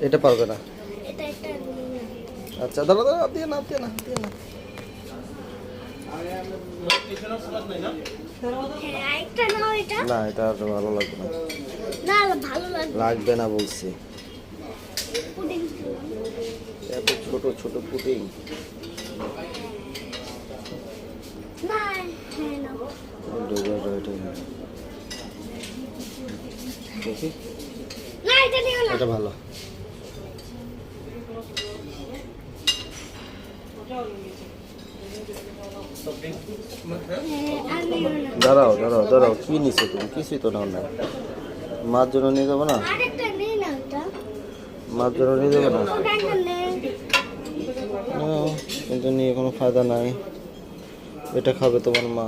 এটা পারবে না। এটা একটা আচ্ছা দাঁড়া দাঁড়া, দিয়ে না দিয়ে না দিয়ে না। হ্যাঁ আরেকটা নাও এটা। না এটা আর ভালো লাগবে না। না ভালো লাগবে। লাগবে না বলছি। পুডিং এত ছোট ছোট পুডিং। না হ্যাঁ নাও। দেখি না এটা নিও না। এটা ভালো। আর নিও না। দাঁড়াও দাঁড়াও দাঁড়াও, কি নিছো তুমি? কিছুই তো নাও না। মার জন্য নিয়ে যাবো না? আরেকটা নেই না ওটা। মার জন্য নিয়ে যাবে না? ওটা একটা নেই। না, কিন্তু নিয়ে কোনো ফায়দা নাই। এটা খাবে তোমার মা।